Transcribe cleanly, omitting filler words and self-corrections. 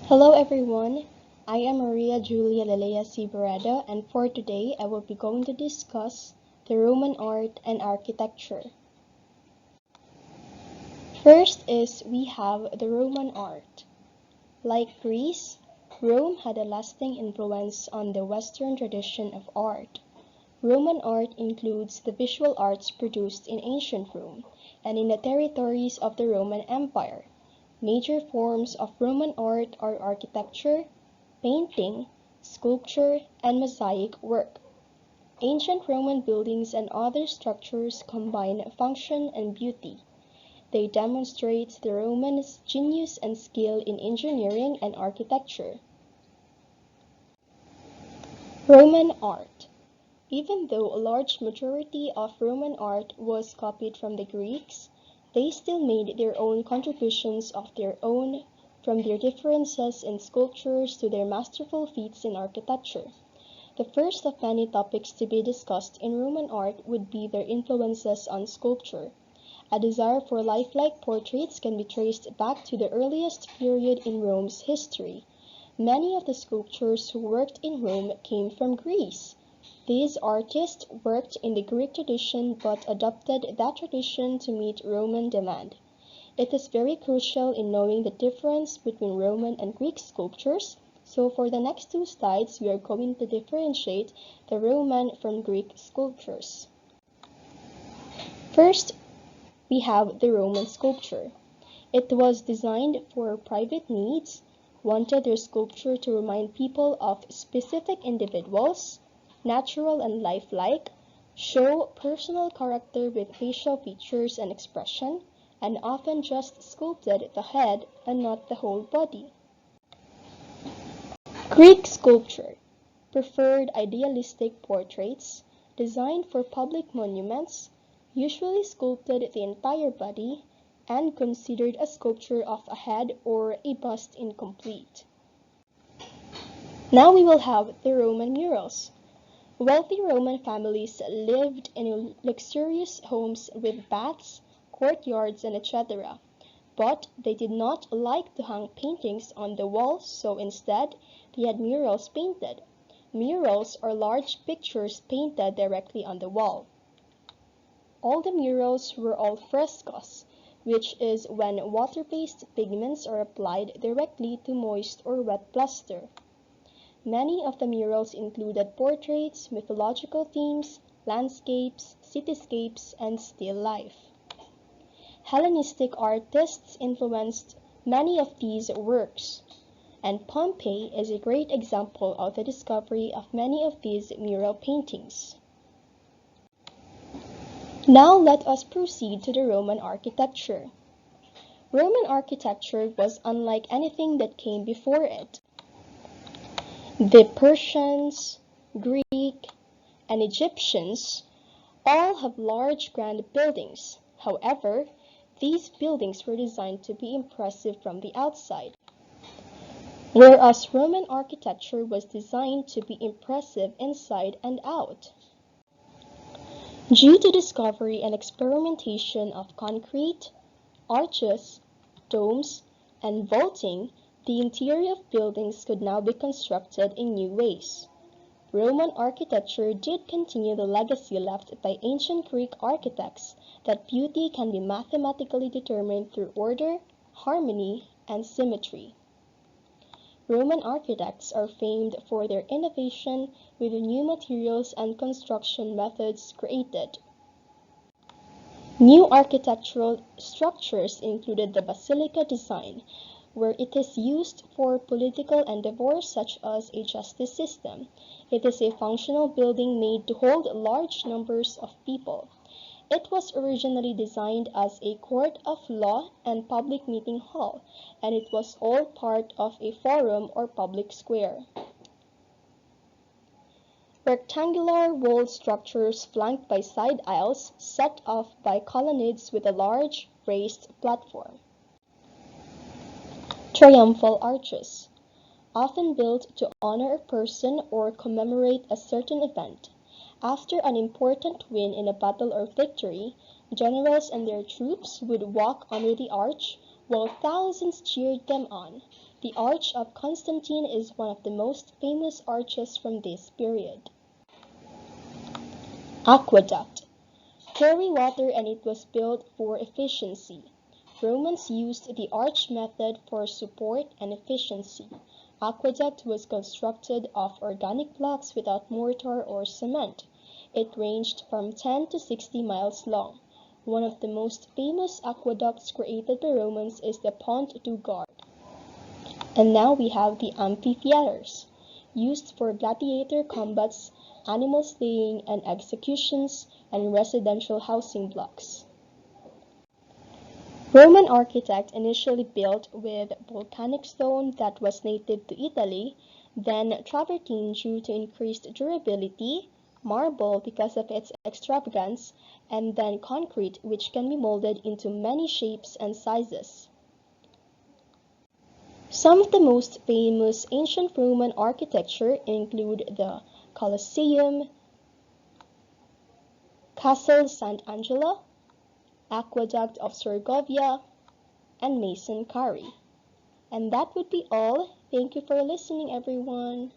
Hello everyone, I am Maria Julia Lelea Cibarado, and for today I will be going to discuss the Roman art and architecture. First is we have the Roman art. Like Greece, Rome had a lasting influence on the Western tradition of art. Roman art includes the visual arts produced in ancient Rome and in the territories of the Roman Empire. Major forms of Roman art are architecture, painting, sculpture, and mosaic work. Ancient Roman buildings and other structures combine function and beauty. They demonstrate the Romans' genius and skill in engineering and architecture. Roman art. Even though a large majority of Roman art was copied from the Greeks, they still made their own contributions of their own, from their differences in sculptures to their masterful feats in architecture. The first of many topics to be discussed in Roman art would be their influences on sculpture. A desire for lifelike portraits can be traced back to the earliest period in Rome's history. Many of the sculptors who worked in Rome came from Greece. These artists worked in the Greek tradition but adopted that tradition to meet Roman demand. It is very crucial in knowing the difference between Roman and Greek sculptures, so for the next two slides we are going to differentiate the Roman from Greek sculptures. First, we have the Roman sculpture. It was designed for private needs, wanted their sculpture to remind people of specific individuals, natural and lifelike, show personal character with facial features and expression, and often just sculpted the head and not the whole body. Greek sculpture preferred idealistic portraits designed for public monuments, usually sculpted the entire body, and considered a sculpture of a head or a bust incomplete. Now we will have the Roman murals. Wealthy Roman families lived in luxurious homes with baths, courtyards, and etc. But they did not like to hang paintings on the walls, so instead they had murals painted. Murals are large pictures painted directly on the wall. All the murals were al frescos, which is when water-based pigments are applied directly to moist or wet plaster. Many of the murals included portraits, mythological themes, landscapes, cityscapes, and still life. Hellenistic artists influenced many of these works, and Pompeii is a great example of the discovery of many of these mural paintings. Now let us proceed to the Roman architecture. Roman architecture was unlike anything that came before it. The Persians, Greek, and Egyptians all have large grand buildings. However, these buildings were designed to be impressive from the outside, whereas Roman architecture was designed to be impressive inside and out. Due to discovery and experimentation of concrete, arches, domes, and vaulting, the interior of buildings could now be constructed in new ways. Roman architecture did continue the legacy left by ancient Greek architects that beauty can be mathematically determined through order, harmony, and symmetry. Roman architects are famed for their innovation with the new materials and construction methods created. New architectural structures included the basilica design, where it is used for political endeavors such as a justice system. It is a functional building made to hold large numbers of people. It was originally designed as a court of law and public meeting hall, and it was all part of a forum or public square. Rectangular walled structures flanked by side aisles set off by colonnades with a large raised platform. Triumphal arches, often built to honor a person or commemorate a certain event. After an important win in a battle or victory, generals and their troops would walk under the arch while thousands cheered them on. The Arch of Constantine is one of the most famous arches from this period. Aqueduct. Carry water and it was built for efficiency. Romans used the arch method for support and efficiency. Aqueduct was constructed of organic blocks without mortar or cement. It ranged from 10 to 60 miles long. One of the most famous aqueducts created by Romans is the Pont du Gard. And now we have the amphitheaters, used for gladiator combats, animal slaying and executions, and residential housing blocks. Roman architect initially built with volcanic stone that was native to Italy, then travertine due to increased durability, marble because of its extravagance, and then concrete which can be molded into many shapes and sizes. Some of the most famous ancient Roman architecture include the Colosseum, Castle Sant'Angelo, Aqueduct of Segovia, and Mason Quarry. And that would be all. Thank you for listening, everyone.